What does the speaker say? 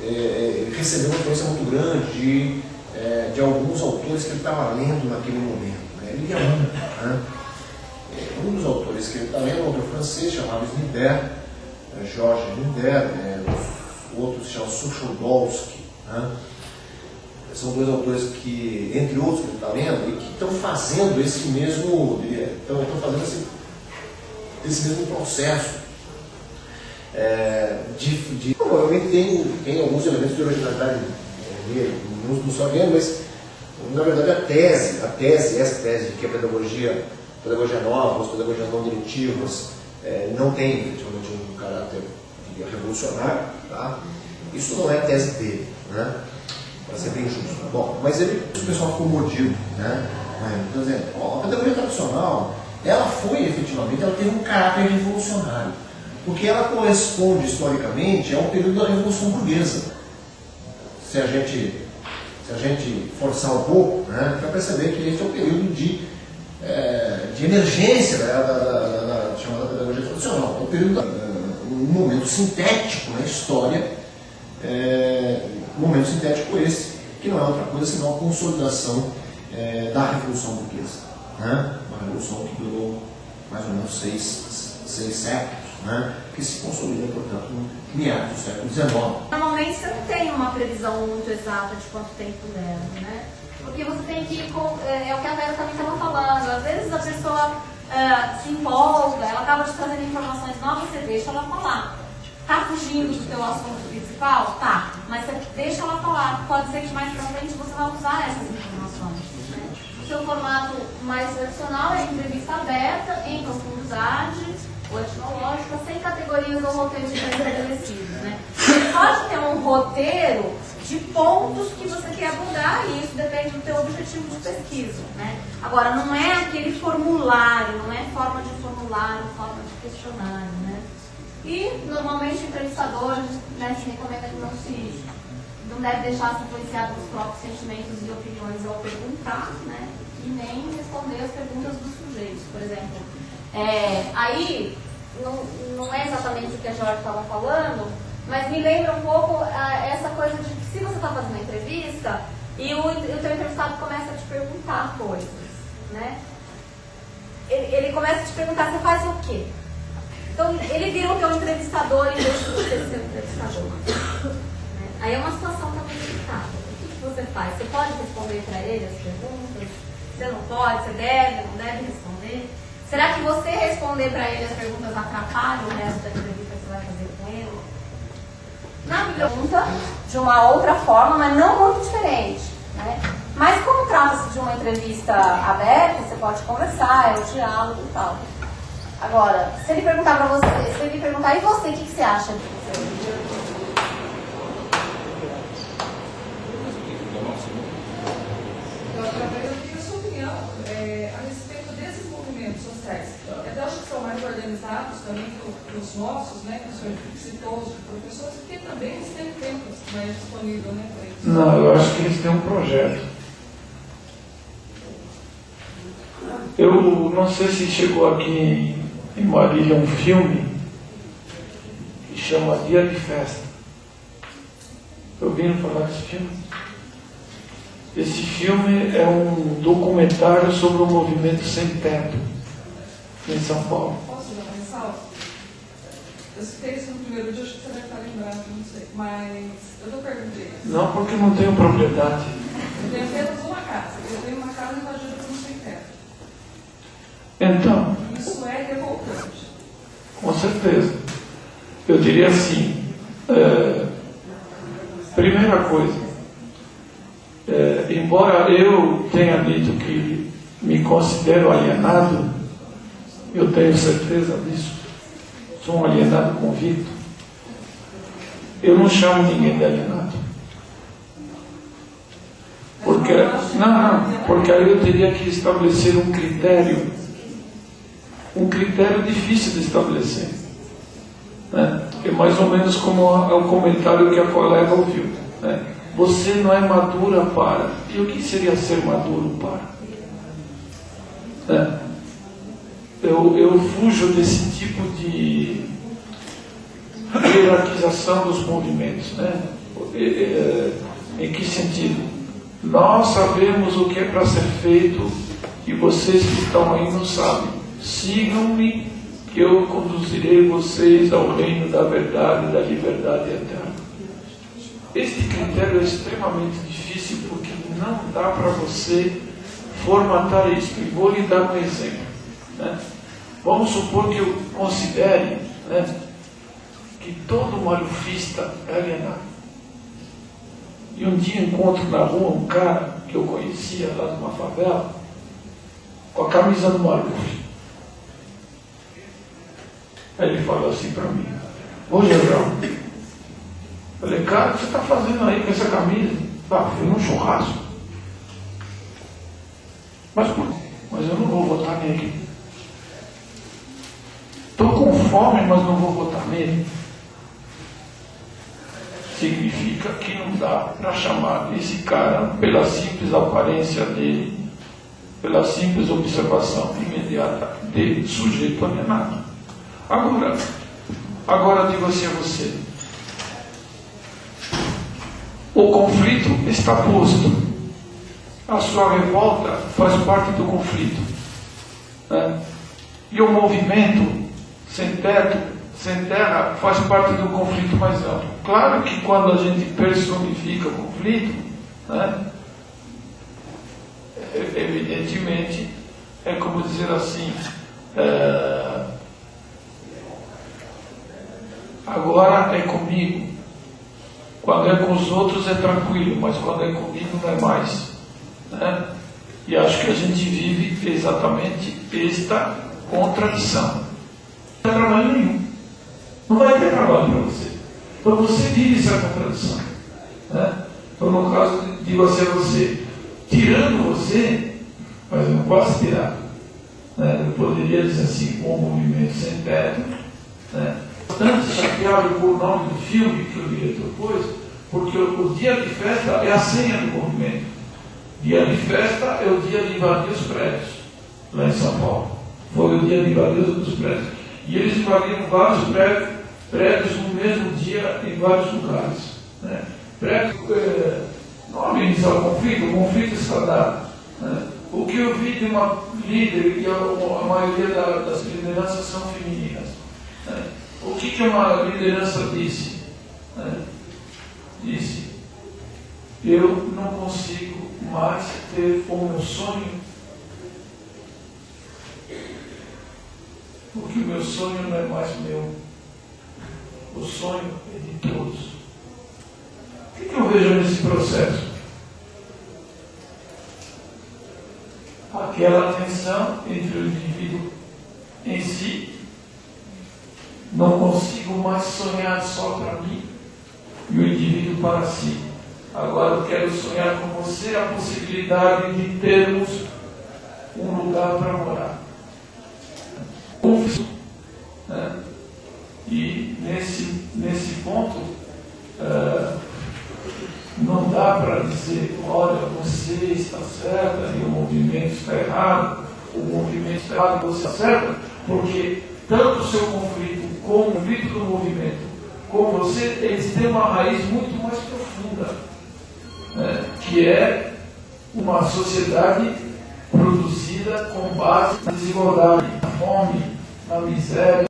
ele recebeu uma influência muito grande de alguns autores que ele estava lendo naquele momento. Né? Ele lia muito. Né? Um dos autores que ele está lendo é um autor francês chamado Snider, Georges Snider, o outro se chama Suchodolski. Né? São dois autores que, entre outros que ele está lendo, e que estão fazendo esse mesmo, esse mesmo processo. Obviamente tem alguns elementos de originalidade nele, não só vendo, mas na verdade essa tese de que a pedagogia nova, as pedagogias não diretivas não tem efetivamente um caráter revolucionário, tá? Isso não é a tese dele, né? Para ser bem justo. Bom, mas o pessoal ficou mordido, né? Então, a pedagogia tradicional, ela teve um caráter revolucionário, porque ela corresponde historicamente ao período da Revolução Burguesa. Se a gente forçar um pouco, né, vai perceber que esse é o período de emergência da chamada pedagogia tradicional. É um período, um momento sintético na história, um momento sintético esse, que não é outra coisa senão a consolidação da Revolução Burguesa. Né? Uma revolução que durou mais ou menos seis séculos. Né, que se consolida, portanto, no meados do século XIX. Normalmente você não tem uma previsão muito exata de quanto tempo leva, né? Porque você tem que, é o que a Vera também estava falando, às vezes a pessoa se empolga, ela acaba de trazer informações novas, você deixa ela falar. Tá fugindo do teu assunto principal? Tá, mas você deixa ela falar, pode ser que mais pra frente você vai usar essas informações. Né? O seu formato mais tradicional é entrevista aberta, em profundidade, ou etnológica, sem categorias ou roteiros pré-estabelecidos, né? Você pode ter um roteiro de pontos que você quer abordar e isso depende do teu objetivo de pesquisa, né? Agora, não é aquele formulário, não é forma de formulário, forma de questionário, né? E, normalmente, o entrevistador, né, se recomenda que não deve deixar se influenciar pelos próprios sentimentos e opiniões ao perguntar, né? E nem responder as perguntas dos sujeitos, por exemplo. Aí, não é exatamente o que a Jorge estava falando, mas me lembra um pouco essa coisa de que se você está fazendo uma entrevista e o teu entrevistado começa a te perguntar coisas, né? Ele começa a te perguntar, você faz o quê? Então, ele vira o teu entrevistador em vez de você ser o entrevistador. Né? Aí é uma situação também delicada. O que você faz? Você pode responder para ele as perguntas? Você não pode? Você deve, não deve responder? Será que você responder para ele as perguntas atrapalha o resto da entrevista que você vai fazer com ele? Na pergunta, de uma outra forma, mas não muito diferente. Né? Mas como trata-se de uma entrevista aberta, você pode conversar, é o diálogo e tal. Agora, se ele perguntar para você, se ele perguntar, e você, o que você acha disso? Eu acho que são mais organizados também que os nossos, né, que o senhor citou, os professores, porque também eles têm tempo mais disponível, né, para eles. Não, eu acho que eles têm um projeto. Eu não sei se chegou aqui em Marília um filme que chama Dia de Festa. Ouviram falar desse filme? Esse filme é um documentário sobre o movimento sem teto em São Paulo. Posso dar uma ressalva? Eu citei isso no primeiro dia, acho que você deve estar lembrado, não sei. Mas eu estou perguntando. Não, porque não tenho propriedade. Eu tenho apenas uma casa. Eu tenho uma casa invadida por um sem teto. Então. Isso é revoltante. Com certeza. Eu diria assim, primeira coisa, embora eu tenha dito que me considero alienado, eu tenho certeza disso, sou um alienado convicto, eu não chamo ninguém de alienado. Porque aí eu teria que estabelecer um critério difícil de estabelecer. Né? É mais ou menos como o comentário que a colega ouviu. Né? Você não é madura para. E o que seria ser maduro para? Né? Eu fujo desse tipo de hierarquização dos movimentos. Né? em que sentido? Nós sabemos o que é para ser feito e vocês que estão aí não sabem. Sigam-me, que eu conduzirei vocês ao reino da verdade e da liberdade eterna. Este critério é extremamente difícil porque não dá para você formatar isso. E vou lhe dar um exemplo. Né? Vamos supor que eu considere, né, que todo malufista é alienado. E um dia encontro na rua um cara que eu conhecia lá de uma favela com a camisa do Maluf. Aí ele falou assim para mim: ô Gerão, falei, cara, o que você está fazendo aí com essa camisa? Ah, fui num churrasco. Mas eu não vou votar nele. Estou com fome, mas não vou votar nele. Significa que não dá para chamar esse cara pela simples aparência dele, pela simples observação imediata de sujeito alienado. Agora digo assim a você: o conflito está posto, a sua revolta faz parte do conflito, né? E o movimento sem teto, sem terra, faz parte do conflito mais amplo. Claro que quando a gente personifica o conflito, né, evidentemente, é como dizer assim, agora é comigo. Quando é com os outros é tranquilo, mas quando é comigo não é mais. Né? E acho que a gente vive exatamente esta contradição. Não tem trabalho nenhum. Não vai ter trabalho para você. Então você vive essa contradição. Né? Então, no caso, digo assim a você, tirando você, mas eu não posso tirar. Né? Eu poderia dizer assim, com o movimento sem teto, né? Bastante chateado com o nome do filme que o diretor pôs, porque o dia de festa é a senha do movimento. Dia de festa é o dia de invadir os prédios, lá em São Paulo. Foi o dia de invadir os prédios. E eles invadiram vários prédios no mesmo dia em vários lugares. Né? Prédios não amenizar o conflito está dado. Né? O que eu vi de uma líder, e a maioria das lideranças são femininas. Né? O que uma liderança disse? Né? Disse: eu não consigo mais ter o meu sonho, porque o meu sonho não é mais meu, o sonho é de todos. O que eu vejo nesse processo? Aquela tensão entre o indivíduo em si. Não consigo mais sonhar só para mim e o indivíduo para si. Agora eu quero sonhar com você a possibilidade de termos um lugar para morar. Né? E nesse ponto, não dá para dizer, olha, você está certa e o movimento está errado, o movimento está errado e você está certa, porque tanto o seu conflito como o conflito do movimento, como você, eles têm uma raiz muito mais profunda, né, que é uma sociedade produzida com base na desigualdade, na fome, na miséria.